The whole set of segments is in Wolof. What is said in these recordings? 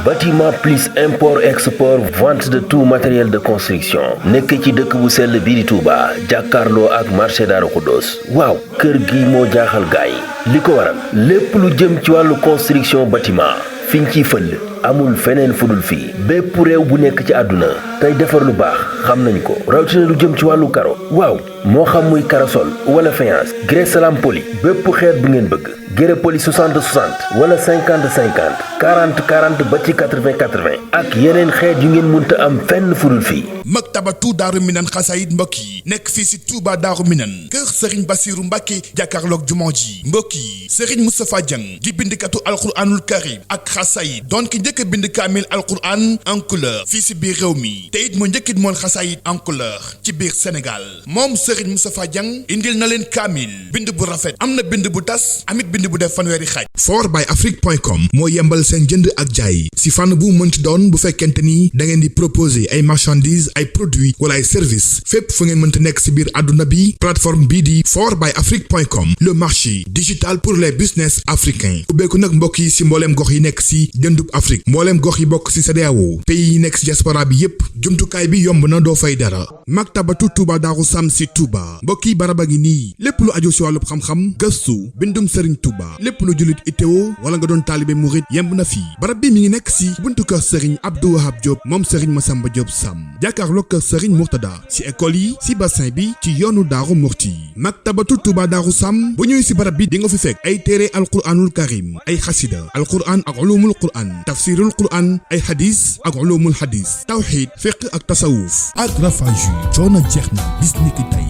bâtiment plus import export vente de tout matériel de construction nekk ci dëkk bu sell bii di Touba jàkkaarloo ak marché Darou Khoudoss waaw kër gi moo jaaxal gaay yi li ko waral lépp lu jëm ci wàllu construction bâtiment fiñ ciy fël amul feneen fudul fii bépp réew bu nekk ci àdduna tey defar lu baax xam nañ ko rawatina lu jëm ci wàllu karo waaw moo xam muy karosol wala faïence grès salam poli bépp xeet bu ngeen bëgg grès poli 60 60 wala 50 50 40 40 ba ci 80 80 ak yeneen xeet yu ngeen mënta am fenn fudul fii. maktabatu Daaru Minan xasaayid mbokk yi nekk fii si Touba Daaru Minan kër Serigne Bassirou Mbacké jàkkaarloog jumaa ji mbokk yi Serigne Moustapha Dieng di bindikatu alquranul karim ak xasaayid doon ki njëkk a bind kaamil alquran en couleur fii si biir réew mi te it moo njëkkit mool xasaayid en couleur ci biir Sénégal moom Serigne Moustapha Dieng indil na leen kaamil bind bu rafet am na bind bu tas amit bind bu def fanweeri xaaj. fortbyafrique.com moo yembal seen jënd ak jaay si fànn bu mënti doon bu fekkente ni da ngeen di proposer ay marchandises ay produits wala ay services fépp fu ngeen mënti nekk si biir àdduna bi plateforme bii di fortbyafrique.com le marché digital pour les business africains ubbeeku nag mbokk yi si mbooleem gox yi nekk si dëndub Afrique mbooleem gox yi bokk si CEDEAO pays yi nekk si diaspora bi yépp jumtukaay bi yomb na doo fay dara maktabatu Touba Darou Sam si Touba mbokk yi baraba gi nii lépp lu aju si wàllub xam-xam gëstu bindum Serigne Touba lépp lu jullit ittewo wala nga doon taalibe murid yemb na fii barab bi mi ngi nekk si buntu kër Serigne Abdou Wahab Diop moom Serigne Massamba Diop Sam jàkkaarloo kër Serigne Mourtada si école yi si bassin bi ci yoonu Daaru Murti maktabatu Touba Darou Sam bu ñëwee si barab bi di nga fi fekk ay téere alquranul karim ay xasida alquran ak ulumul quran tafsirul quran ay hadis ak ulumul hadis tawhid fiqh ak tasawuf ak rafaju coono jeex na bis ni ki tey.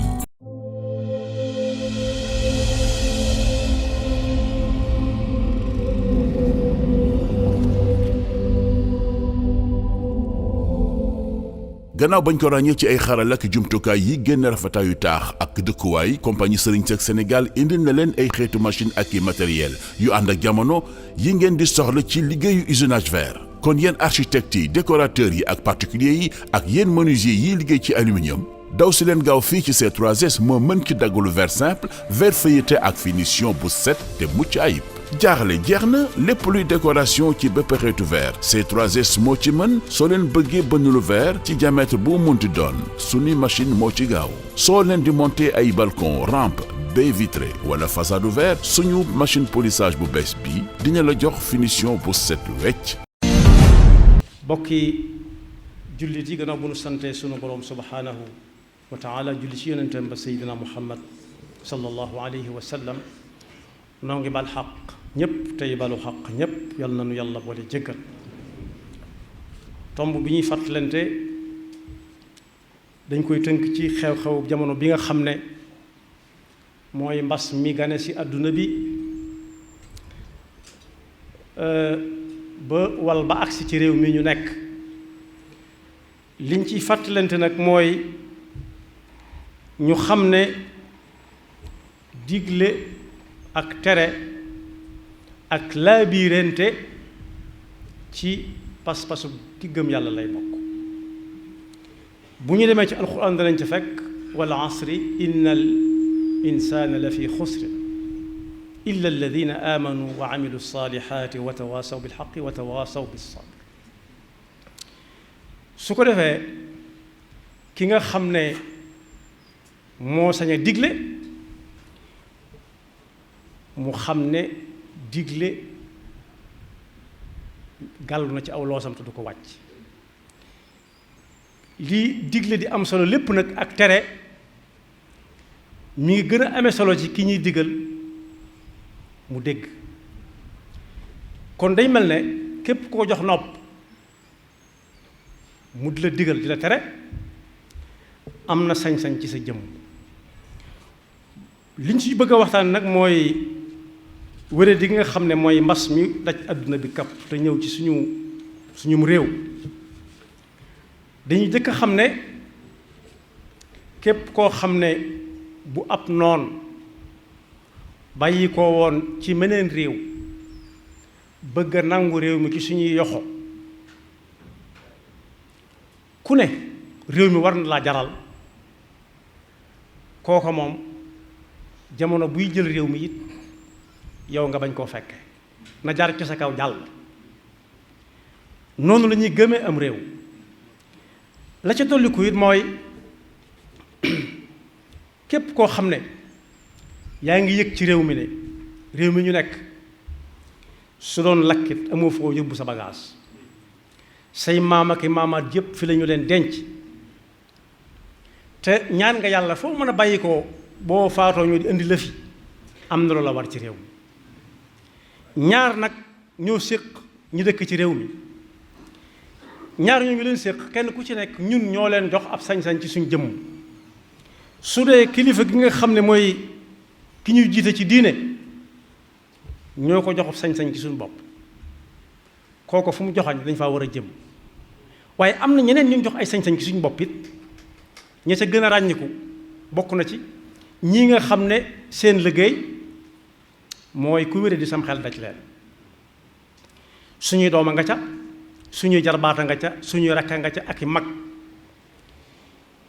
gannaaw bañ ko ràññee ci ay xaral ak jumtukaay yi génn rafetaayu taax ak dëkkuwaay compagnie Serigne Seck Sénégal indil na leen ay xeetu machine ak i matériel yu ànd ak jamono yi ngeen di soxla ci liggéeyu usinage verre. kon yéen architectes yi décorateurs yi ak particuliers yi ak yéen menuisier yiy liggéey ci aluminium daw si leen gaaw fii ci C3S moo mën ci daggalu verre simple verre feuilleté ak finition bu set te mucc ayib. jaaxle jeex na lépp luy décoration ci bépp xeetu verre C3S moo ci mën soo leen bëggee bënn lu verre ci diamètre bu munti doon suñu machine moo ci gaaw soo leen di monter ay balcon rampe baie vitrée wala façade verre suñu machine polissage bu bees bi dina la jox finition bu set wecc. bokki jullit yi gannaaw bu nu sante sunu borom subhanahu wa taala julli ci yonentam ba Seydina Muhammad sallallahu alayhi wa sallam noo ngi bal xaq ñëpp tey balu xaq ñëpp yal na nu yàlla boole jéggal tomb bi ñuy fàttalante dañ koy tënk ci xew-xew jamono bi nga xam ne mooy mbas mi gane ci àdduna bi ba wal ba agsi ci réew mi ñu nekk liñ ciy fàttalante nag mooy ñu xam ne digle ak tere ak laabiirente ci pas-pasu ki gëm yàlla lay bokk bu ñu demee ci alquran danañ ci fekk wal asri innal insana la fi xusrin illa alladina amanu wa amilu salihati wa tawasaw bilxaqi wa tawasaw bissabr su ko defee ki nga xam ne moo sañ a digle mu xam ne digle gàllu na ci aw loosam te du ko wàcc lii digle di am solo lépp nag ak tere mi ngi gën a amee solo ci ki ñuy digal mu dégg kon day mel ne képp koo jox nopp mu di la digal di la tere am na sañ-sañ ci sa jëmm liñ ci bëgg a waxtaan nag mooy wéré di nga xam ne mooy mbas mi daj àdduna bi kapp te ñëw ci suñum réew dañuy jëkk a xam ne képp koo xam ne bu ab noon bàyyi ko woon ci meneen réew bëgg a nangu réew mi ci suñuy yoxo ku ne réew mi war na laa jaral kooko moom jamono buy jël réew mi it yow nga bañ koo fekke na jaar ci sa kaw jàll noonu la ñuy gëmee am réew. la ca dolliku it mooy képp koo xam ne yaa ngi yëg ci réew mi ne réew mi ñu nekk su doon lakkit amoo foo yóbbu sa bagage, say maam ak i maamaat yépp fi la ñu leen denc, te ñaan nga yàlla foo mën a bàyyi ko boo faatoo ñu di indi la fi, am na loola war ci réew mi. ñaar nag ñoo séq ñi dëkk ci réew mi, ñaar ñoo ngi leen séq kenn ku ci nekk ñun ñoo leen jox ab sañ-sañ ci suñ jëmm. su dee kilifa gi nga xam ne mooy ki ñuy jiite ci diine, ñoo ko jox ab sañ-sañ ci suñu bopp, kooko fu mu joxañ dañ faa war a jëm. waaye am na ñeneen ñu jox ay sañ-sañ ci suñu bopp it, ña ca gën a ràññiku bokk na ci ñi nga xam ne seen liggéey mooy ku wére di sam xel daj leen. suñuy dooma nga ca, suñuy jarbaata nga ca, suñuy rakka nga ca ak i mag.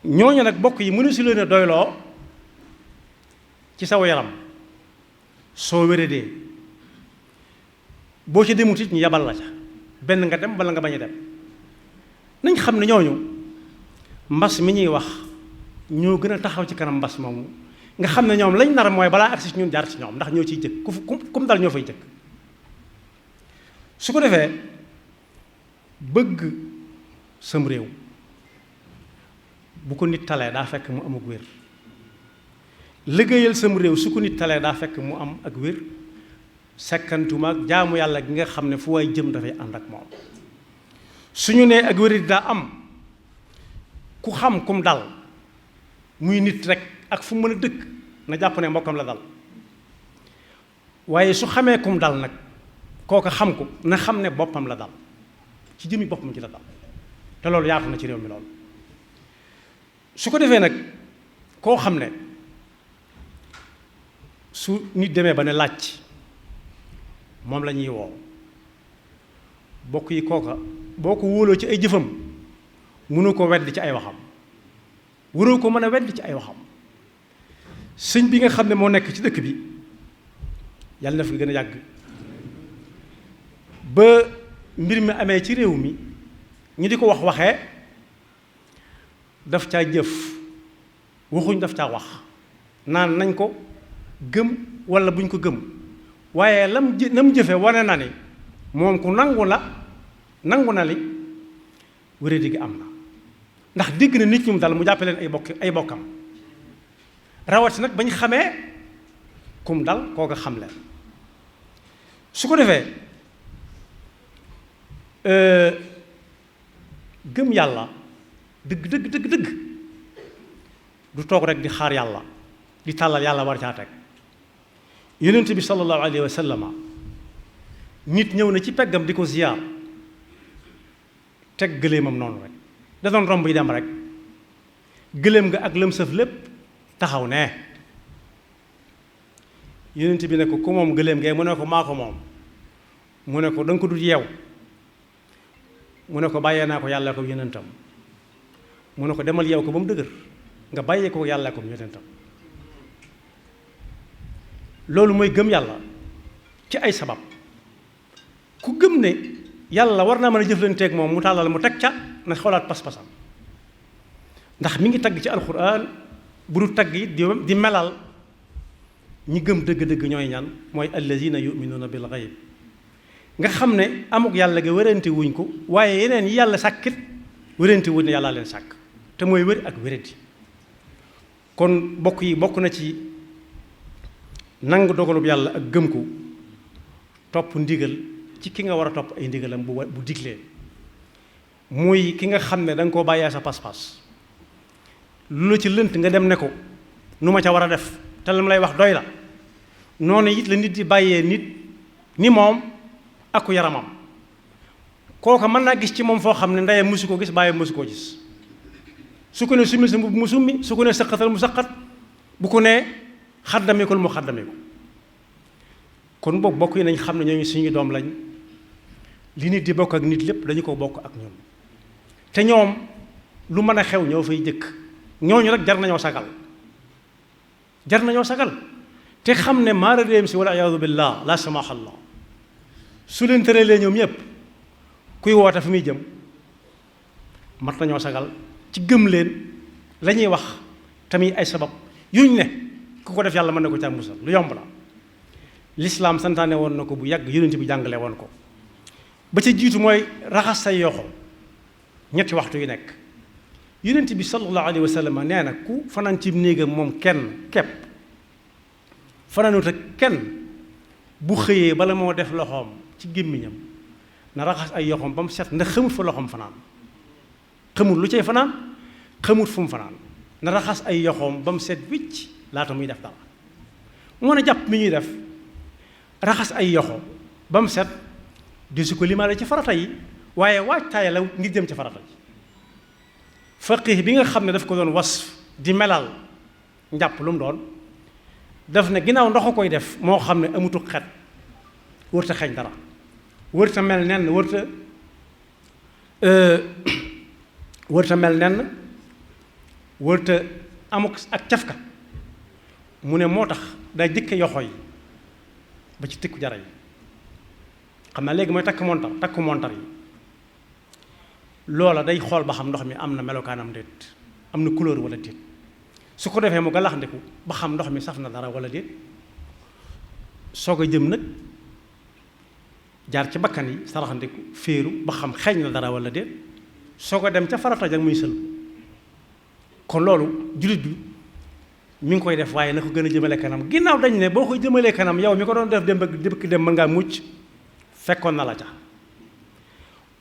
ñooñu nag bokk yi mënu si leen a doyloo ci saw yaram soo wéradee, boo ci demut it ñu yabal la ca, benn nga dem bala nga bañ a dem. nañ xam ne ñooñu mbas mi ñuy wax ñoo gën a taxaw ci kanam mbas moomu, nga xam ne ñoom lañ nar mooy balaa agsi ci ñun jaar ci ñoom, ndax ñoo ciy jëkk kum dal ñoo fay jëkk. su ko defee bëgg sam réew bu ko nit talee daa fekk mu am ak wér, liggéeyal sam réew su ko nit talee daa fekk mu am ak wér, sekkantuma ak jaamu yàlla gi nga xam ne fu waay jëm dafay ànd ak moom. suñu nee ak wér daa am, ku xam kum dal muy nit rek ak fu mën a dëkk na jàpp ne mbokkam la dal. waaye su xamee kum dal nag kooka xam ko na xam ne boppam la dal, ci jëmi boppam ci la dal, te loolu yaatu na ci réew mi loolu. su ko defee nag koo xam ne su nit demee ba ne laaj moom la ñuy woo, bokk yi kooka boo ko wóoloo ci ay jëfam mënu ko wedd ci ay waxam, waroo ko mën a wedd ci ay waxam. sëñ bi nga xam ne moo nekk ci dëkk bi yàlla na fi gën a yàgg, ba mbir mi amee ci réew mi ñu di ko waxee daf caa jëf, waxuñ daf caa wax naan nañ ko gëm walla buñ ko gëm, waaye lam jëfe wane na ni moom ku nangu na li wéradi gi am na. ndax dégg na nit ñum dal mu jàppe leen ay bokkam, rawati nag bañ xamee kum dal kooka xam leen. su ko defee gëm yàlla dëgg du toog rek di xaar yàlla di tàllal yàlla war caa teg. yonent bi sallallahu alayhi wa sallama nit ñëw na ci peggam di ko ziyaar, teg gëléemam noonu rek, da doon romb yi dem rek, gëléem nga ak lëm sëf lépp taxaw ne. yonent bi ne ko ku moom gëléem ngay, mu ne ko maa ko moom. mu ne ko da nga ko dut yeew, mu ne ko bàyyee naa ko yàlla ko yonentam. mu ne ko demal yeew ko ba mu dëgër nga bàyyee ko yàlla ko yonentam. loolu mooy gëm yàlla ci ay sabab. ku gëm ne yàlla war naa mën a jëflanteeg moom mu tàllal mu teg ca, na xoolaat pas-pasam, ndax mi ngi tagg ci alxuraan bu du tagg it di melal ñi gëm dëgg-dëgg ñooy ñan, mooy allazina yuminuuna bil gayb, nga xam ne amuk yàlla ga wérante wuñ ko, waaye yeneen yi yàlla sàkkit wérante wuñ ne yàlla leen sàkk, te mooy wér ak wéradi. kon bokk yi bokk na ci nangu dogalub yàlla ak gëm ko, topp ndigal ci ki nga war a topp ay ndigalam bu diglee, muy ki nga xam ne da nga koo bàyyee sa pas-pas, lu la ci lënt nga dem ne ko nu ma ca war a def te lam lay wax doy la. noonu it la nit di bàyyee nit ni moom aku yaramam, kooka mën naa gis ci moom foo xam ne ndeyam mësu koo gis, bàyyam mësu koo gis. su ko ne summi sa mbubb mu summi, su ko ne saqatal mu saqat, bu ko ne xaddamikul mu xaddamiku. kon boobu bokk yi nañ xam ne ñooñu suñu doom lañ, li nit di bokk ak nit lépp dañu ko bokk ak ñoom, te ñoom lu mën a xew ñoo fay jëkk. ñooñu rek jar nañoo sagal, te xam ne maara réem si wala iyaadu billah la samaha allah su leen tëralee ñoom ñëpp kuy woote fi muy jëm mat nañoo sagal ci gëm leen la ñuy wax tamit ay sabab yuñ ne ku ko def yàlla mën na ko ca musal lu yomb la. lislaam santaane woon na ko bu yàgg yonent bi jàngale woon ko ba ca jiitu mooy raxas say yoxo ñetti waxtu yu nekk. yonent bi sallallahu alayhi wa sallam nee na ku fanaan ci néegam moom kenn kepp fanaanut ak kenn bu xëyee bala moo def loxoom ci gémmiñam na raxas ay yoxoom ba mu set ndax xamut fa loxoom fanaan xamut lu cay fanaan xamut fu mu fanaan na raxas ay yoxoom ba mu set wicc laata muy def dara moo ne jàpp mi ñuy def raxas ay yoxo ba mu set di su ko limaale ci farata yi waaye waajtaay la ngir jëm ci farata yi faqih bi nga xam ne daf ko doon wasf di melal njàpp lu mu doon daf ne ginnaaw ndox a koy def moo xam ne amutu xet wërta xeeñ dara wërta mel nenn wërta mel nenn wërta amuk ak cafka mu ne moo tax day jëkke yoxo yi ba ci tikku jara yi xam naa léegi mooy takk montar yi loola day xool ba xam ndox mi am na melokaanam déet am na couleur wala déet su ko defee mu galaxndiku ba xam ndox mi saf na dara wala déet soog a jëm nag jaar ci bakkan yi saraxandiku féeru ba xam xeeñ na dara wala déet soog a dem ca farata ja muy sël kon loolu jullit bi mi ngi koy def waaye na ko gën a jëmale kanam ginnaaw dañ ne boo koy jëmalee kanam yow mi ko doon def dem ba dëkk dem mën ngaa mucc fekkoon na la ca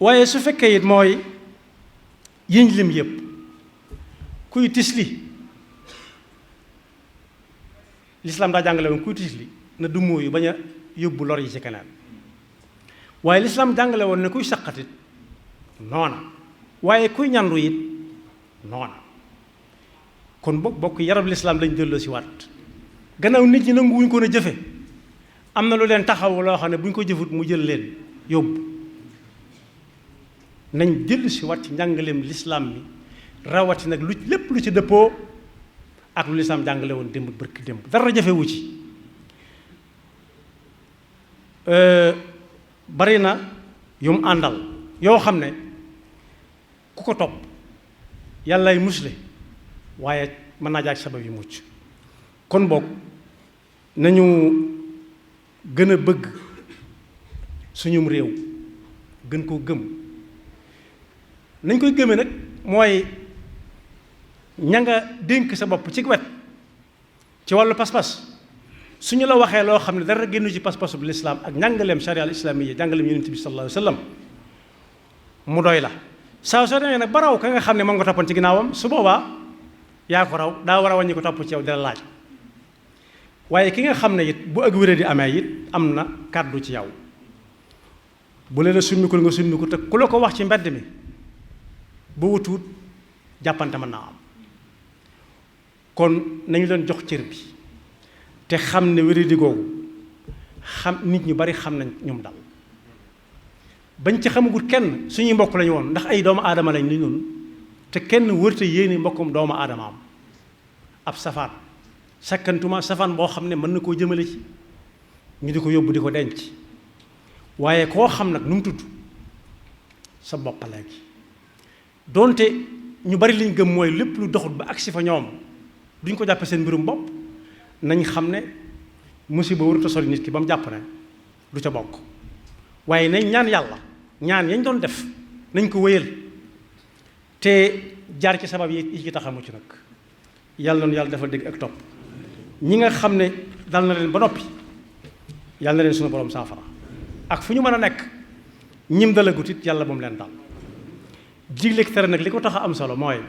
waaye su fekkee it mooy yiñ lim yëpp kuy tisli lislaam daa jàngale woon kuy tisli na du mooyu bañ a yóbbu lor yi ci keneen waaye lislaam jàngale woon ne kuy saqatit noona waaye kuy ñandu it noona kon bokk yarab lislaam lañ delloo si waat gannaaw nit ñi nanguwuñ ko na jëfe am na lu leen taxaw loo xam ne bu ñu ko jëfut mu jël leen yóbbu nañ dellu si waat ci njàngaleem lislaam mi rawati nag lu lépp lu ci dëppoo ak lu lislaam jàngale woon démb bërki démb dara jafewu ci bari na yu mu àndal yoo xam ne ku ko topp yàllaay musle waaye mën naa jaag sabab yi mucc kon boog nañu gën a bëgg suñum réew gën koo gëm nañ koy gëmee nag mooy ña nga dénk sa bopp ci wet ci wàllu pas-pas suñu la waxee loo xam ne dara génnu ci pas-pasu bu lislaam ak njàngaleem sharia al islamiyya jàngaleem yonent bi sallallahu alayhi wa sallam mu doy la saa soo demee nag ba raw ka nga xam ne moom nga toppoon ci ginnaawam su boobaa yaa ko raw daa war a wàññi ko topp ci yow dina laaj waaye ki nga xam ne it bu ak wéré di amee it am na kàddu ci yow bu leen a summikul nga summiku te ku la ko wax ci mbedd mi ba wutuut jàppante mën naa am kon nañu leen jox cër bi te xam ne wéré di googu xam nit ñu bari xam nañ ñoom dal bañ ci xamagut kenn suñuy mbokk lañu woon ndax ay doomu aadama lañ ni noonu te kenn wërte yéene mbokkum doomu aadama am ab safaan sakkantuma safaan boo xam ne mën na koo jëmale ci ñu di ko yóbbu di ko denc waaye koo xam nag nu mu tudd sa bopp léegi donte ñu bari liñ gëm mooy lépp lu doxut ba agsi fa ñoom duñ ko jàppe seen mbirum bopp nañ xam ne musiba warut a sori nit ki ba mu jàpp ne du ca bokk waaye nañ ñaan yàlla ñaan yañ doon def nañ ko wéyal te jaar ci sabab yi ci tax a mucc nag yàlla noonu yàlla dafa dégg ak topp ñi nga xam ne dal na leen ba noppi yàlla na leen suñu borom saafara ak fu ñu mën a nekk ñim dalagut it yàlla moom leen dal digle tere nag li ko tax a am solo mooy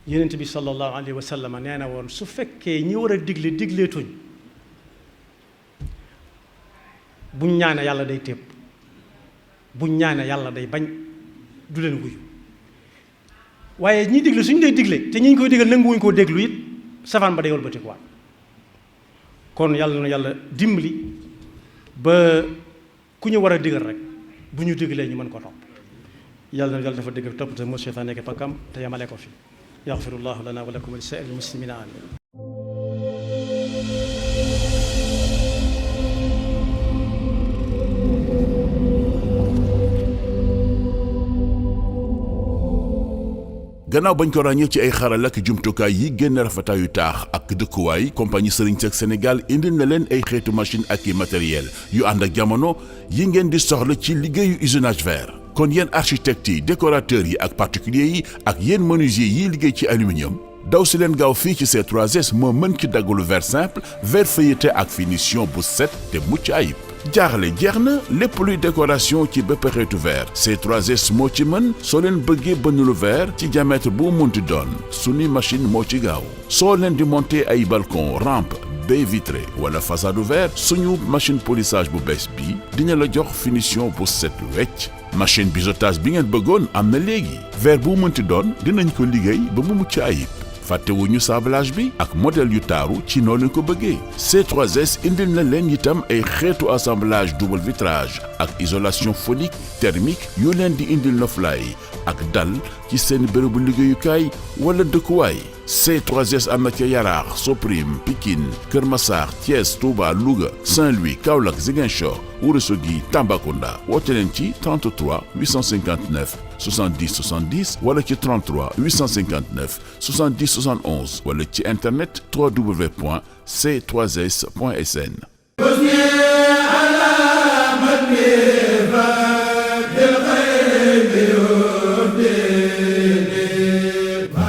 yonent bi sallallahu alayhi wa sallam nee na woon su fekkee ñi war a digle digleetuñ buñ ñaane yàlla day tépp buñ ñaane yàlla day bañ du leen wuyu waaye ñi digle suñ dee digle te ñi koy digal nanguwuñ koo déglu it safaan ba day wëlbatikuwaat kon yàlla na yàlla dimbali ba ku ñu war a digal rek bu ñu diglee ñu mën ko topp yàlla na yàlla dafa dégg topp te mo seytaan nekk pakkam te yamale ko fi yaxfirullahu lana wa lakum wa li saa'iril muslimina amin gannaaw bañ ko ràññee ci ay xaral ak jumtukaay yi génn rafetaayu taax ak dëkkuwaay compagnie Serigne Seck Sénégal indil na leen ay xeetu machine ak i matériel yu ànd ak jamono yi ngeen di soxla ci liggéeyu usinage verre. kon yéen architectes yi décorateurs yi ak particuliers yi ak yéen menuisier yiy liggéey ci aluminium daw si leen gaaw fii ci C3S moo mën ci daggalu verre simple verre feuilleté ak finition bu set te mucc ayib. jaaxle jeex na lépp luy décoration ci bépp xeetu verre C3S moo ci mën soo leen bëggee bënnulu verre ci diamètre bu munti doon suñu machine moo ci gaaw soo leen di monter ay balcon rampe baie vitrée wala façade verre suñu machine polissage bu bees bi dina la jox finition bu set wecc machine biseautage bi ngeen bëggoon am na léegi verre bu munti doon dinañ ko liggéey ba mu mucc ayib. fàttewuñu sablage bi ak modèle yu taaru ci noo leen ko bëggee C3S indil na leen itam ay xeetu assemblage double vitrage ak isolation phonique thermique yu leen di indil noflaay ak dal ci seen bërëbu liggéeyukaay wala dëkkuwaay. C3S am na ca Yaraax Soprim Pikine Kër Massar Thiès Touba Louga Saint-Louis Kaolack Ziguinchor Ourossogui Tambacounda woote leen ci 33 859 70 70 wala ci 33 859 70 71 wala ci internet www.c3s.sn.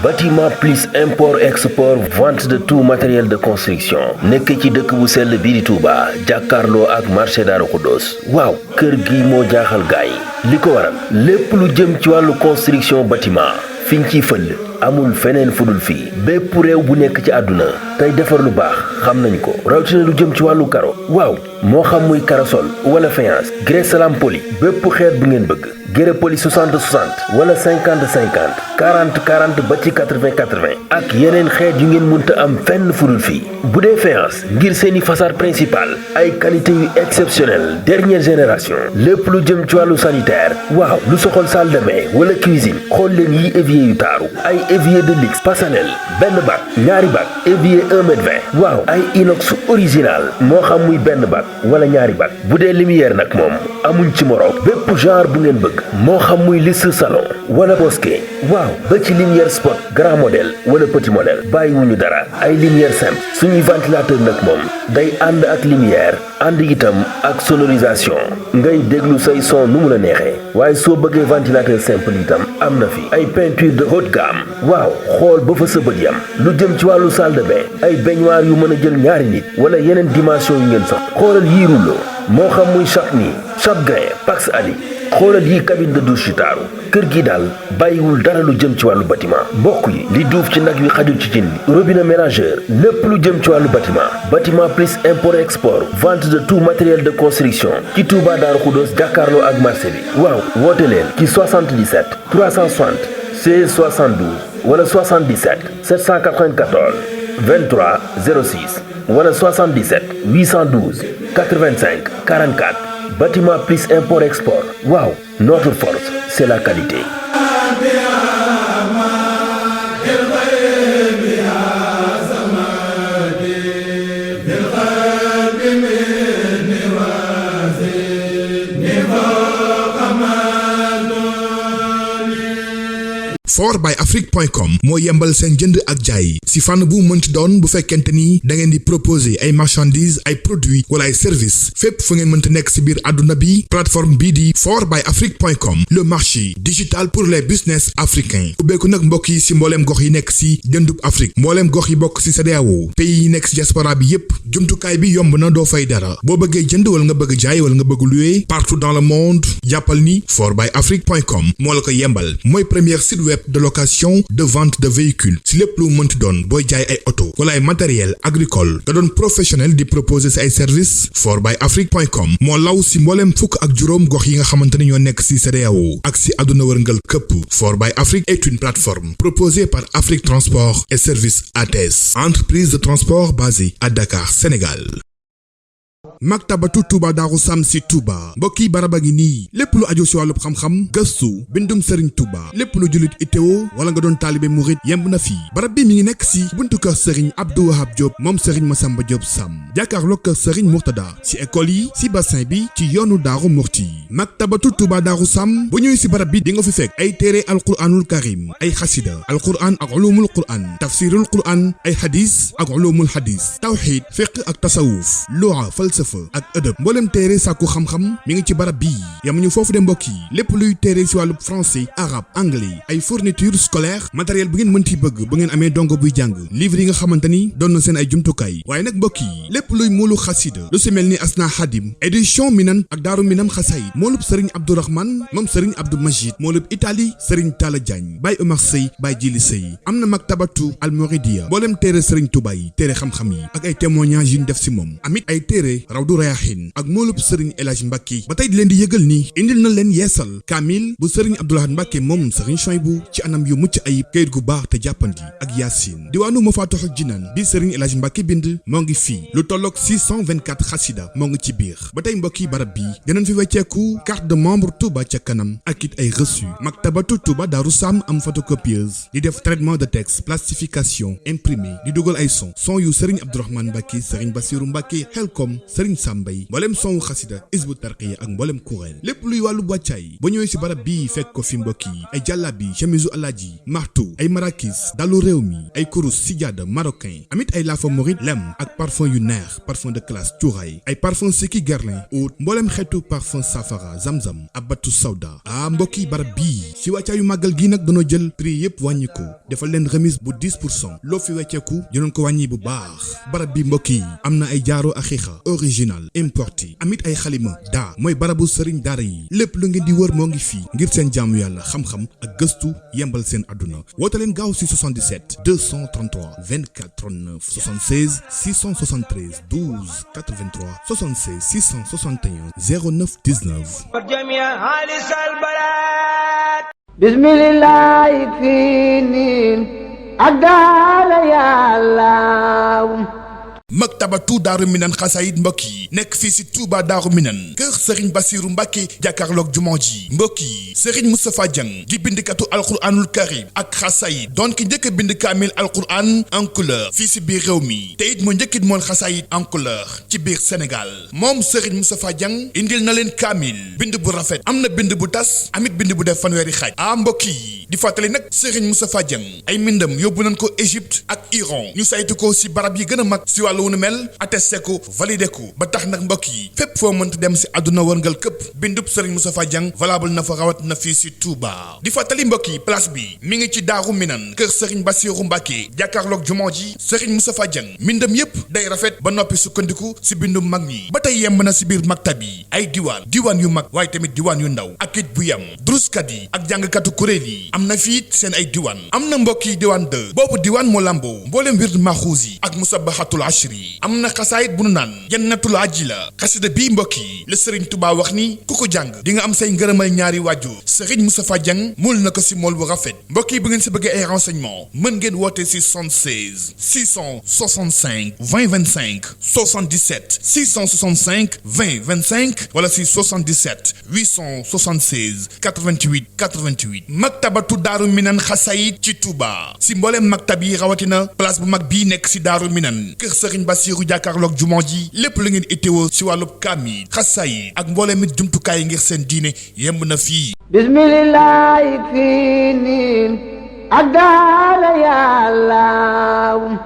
Bâtiment plus import export vente de tout matériel de construction nekk ci dëkk bu sell bii di Touba jàkkaarloo ak marché Daaru Xudoos waaw kër gi moo jaaxal gaay li ko waral lépp lu jëm ci wàllu construction bâtiment fiñ ciy fël amul feneen fudul fii bépp réew bu nekk ci àdduna tey defar lu baax xam nañ ko rawatina lu jëm ci wàllu karo waaw moo xam muy karasol wala faïence grès salam poli bépp xeet bu ngeen bëgg grès poli 60 60 wala 50 50 40 40 ba ci 80 80 ak yeneen xeet yu ngeen mënta am fenn fudul fii bu dee faïence ngir seeni façade principale ay qualité yu exceptionnelle dernière génération lépp lu jëm ci wàllu sanitaire waaw lu soxol salle de bain wala cuisine xool leen yi évier yu taaru ay évier de luxe personnel benn bac ñaari bac évier 1 mètre 20 waaw ay inox original moo xam muy benn bac wala ñaari bac bu dee lumière nag moom amuñ ci morom bépp genre bu ngeen bëgg moo xam muy liste salon wala bosquet waaw ba ci lumière spot grand modèle wala petit modèle bàyyiwuñu dara ay lumière simple suñuy ventilateur nag moom day ànd ak lumière ànd itam ak sonorisation ngay déglu say son nu mu la neexee waaye soo bëggee ventilateur simple itam am na fi ay peinture de haute gamme waaw xool ba fa sa bët yam lu jëm ci wàllu salle de bain ay baignoire yu mën a jël ñaari nit wala yeneen dimension yu ngeen soxla xoolal yii rouleau moo xam muy Chapni Chapgrain Pax Ali xoolal yi cabine de douche yu taaru kër gi daal bàyyiwul dara lu jëm ci wàllu bâtiment mbokk yi li duuf ci nag wi xajul ci cin li robinet mélangeur lépp lu jëm ci wàllu bâtiment plus import export vente de tout matériel de construction ci Touba Daaru Xudoos jàkkaarloo ak marché bi waaw woote leen ci 77 360 16 72 wala 77 794 23 06 wala 77 812 85 44 bâtiment plus import export waaw notre force c'est la qualité. fortbyafrique.com moo yembal seen jënd ak jaay si fànn bu mënti doon bu fekkente ni da ngeen di proposer ay marchandises ay produits wala ay services fépp fu ngeen mënti nekk si biir àdduna bi plateforme bii di fortbyafrique.com le marché digital pour les business africains ubbeeku nag mbokk yi si mbooleem gox yi nekk si jëndub Afrique mbooleem gox yi bokk si CEDEAO pays yi nekk si diaspora bi yépp jumtukaay bi yomb na doo fay dara boo bëggee jënd wala nga bëgg jaay wala nga bëgg louer partout dans le monde jàppal ni fortbyafrique.com moo la ko yembal mooy premier site web de location de vente de véhicules si lépp lu mënti doon booy jaay ay auto wala ay matériel agricole nga doon professionnel di proposer si ay services fortbyafrique.com moo law si mbooleem fukk ak juróom gox yi nga xamante ne ñoo nekk si CEDEAO ak si àdduna wërngal këpp fortbyafrique est une plateforme proposée par Afrique Transport et Services ATS, entreprise de transport basée à Dakar, Sénégal. maktabatu Touba Darou Sam si Touba mbokk yi baraba ngi nii lépp lu aju si wàllub xam-xam gëstu bindum Serigne Touba lépp lu jullit itteewoo wala nga doon taalibe murit yemb na fii barab bi mi ngi nekk si buntu kër Serigne Abdou Wahab Diop moom Serigne Massamba Diop Sam jàkkaarloo kër Serigne Mourtada si école yi si bassin bi ci yoonu Daaru Muxti maktabatu Touba Darou Sam bu ñëwee si barab bi di nga fi fekk ay téere alquranul karim ay xasida alquran ak ulumul quran tafsirul quran ay hadis ak ulumul hadis tawxid fiqh ak tasawuf lugha falsafa ak ëdëb mboolem téere sàkku xam-xam mi ngi ci barab bii yamuñu foofu de mbokk yi lépp luy téere si wàllu français arabe anglais ay fourniture scolaire matériel bu ngeen mënti bëgg bu ngeen amee dongo buy jàng livre yi nga xamante ni doon na seen ay jumtukaay waaye nag mbokk yi lépp luy moolu xasida lu si mel ni asna xadim édition minan ak daaru minam xasayid moolub sëriñ abdourahman moom sëriñ abdou majid moolub italie sëriñ talla diagne baay omar sëy baay jili sëy am na maktabatu almoridia mboolem téere sëriñ tuba yi téere xam-xam yi ak ay témoignages yu ñu def si moom amit ay téere rawdu rayahin ak moolub sëriñ El Hadj Mbacke ba tey di leen di yëgal ni indil na leen yeesal kaamil bu sëriñ Abdoulaye Mbacke moom sëriñ Chouaïbou ci anam yu mucc ayib kayit gu baax te jàppandi ak yaasin diwaanu Mafatihul Jinaan bi sëriñ El Hadj Mbacke bind moo ngi fii lu tolloog 624 xasida moo ngi ci biir ba tey mbokk yi barab bi dinañ fi wecceeku carte de membre Touba ca kanam ak it ay reçu maktabatu Touba Darou Sam am photocopieuse di def traitement de texte plastification imprimé di dugal ay son yu sëriñ Abdourahmane Mbacke sëriñ Bassirou Mbacke Xelkom sëriñ Sambay mboolem son wu xasida isbu tarqiya ak mboolem kuréel lépp luy wàllu wàccaay ba ñëwee si barab bii fekk ko fi mbokk yi ay jàllabi chemisu alaaji martu ay marakis dalu réew mi ay kurus sijaada marocain amit ay laafa morit lem ak parfum yu neex parfum de classe cuuraay ay parfum Siki Guerlain oud mboolem xeetu parfum safara zamzam abatu sawda mbokk yi barab bii si wàccaayu màggal gi nag danoo jël prix yëpp wàññi ko defal leen remise bu 10% loo fi wecceeku dinañ ko wàññi bu baax barab bi mbokk yi am na ay jaaro axiixa original importé amit ay xalima daa mooy barabu sëriñ daara yi lépp lu ngeen di wër moo ngi fii ngir seen jaamu yàlla xam-xam ak gëstu yembal seen àdduna woote leen gaaw si 77 233 24 39 76 673 12 83 76 661 09 19 bismillahi finin adala ya Allah maktabatu Daaru Minan xasaayid mbokk yi nekk fii si Touba Daaru Minan kër Serigne Bassirou Mbacke jàkkaarloog jumaa ji mbokk yi Serigne Moustapha Dieng di bindkatu alquranul karim ak xasaayid doon ki njëkk a bind kaamil alquran en couleur fii si biir réew mi te it moo njëkkit moon xasaayid en couleur ci biir Sénégal moom Serigne Moustapha Dieng indil na leen kaamil bind bu rafet am na bind bu tas amit bind bu def fanweeri xaaj mbokk yi di fàttali nag Serigne Moustapha Dieng ay mbindam yóbbu nañ ko Égypte ak Iran ñu saytu ko si barab yi gën a mag si wàllu wu nu mel attesté ko validé ko ba tax nag mbokk yi fépp foo mënta dem si àdduna wërngal këpp bindub Serigne Moustapha Dieng valable na fa rawat na fii si Touba di fàttali mbokk yi place bi mi ngi ci Daaru Minan kër Serigne Bassirou Mbacke jàkkaarloog jumaa ji Serigne Moustapha Dieng mbindam yépp day rafet ba noppi sukkandiku si bindum mag ñi ba tey yemb na si biir maktab yi ay diwaan yu mag waaye tamit diwaan yu ndaw ak it bu yem druskat yi ak jàngkatu kuréel yi am na fii seen ay diwaan am na mbokk yi diwaan 2 boobu diwaan moo lamboo mbooleem wird maxuus yi ak musabahatul ashri am na xasaayit bu nu naan jannatul ajila xasida bii mbokk yi la Serigne Touba wax ni ku ko jàng di nga am say ngërëmal ñaari waajur Serigne Moustapha Dieng mool na ko si mool bu rafet mbokk yi bu ngeen si bëggee ay renseignement mën ngeen woote si 76 665 20 25 77 665 20 25 wala si 77 876 88 88 maktabatu Daaru Minan xasaayit ci Touba si mbooleem maktab yi rawatina place bu mag bii nekk si Daaru Minan kër Serigne Bassirou jàkkaarloog jumaa ji lépp lu ngeen itteewoo si wàllub kaamil xasaayid ak mboolem it jumtukaay yi ngir seen diine yemb na fii bismillahi finin adala ya Allah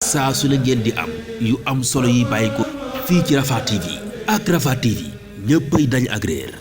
saa su la ngeen di am yu am solo yi bàyyi ko fii ci Rafah TV ak Rafah TV ñëppay dañ ak réer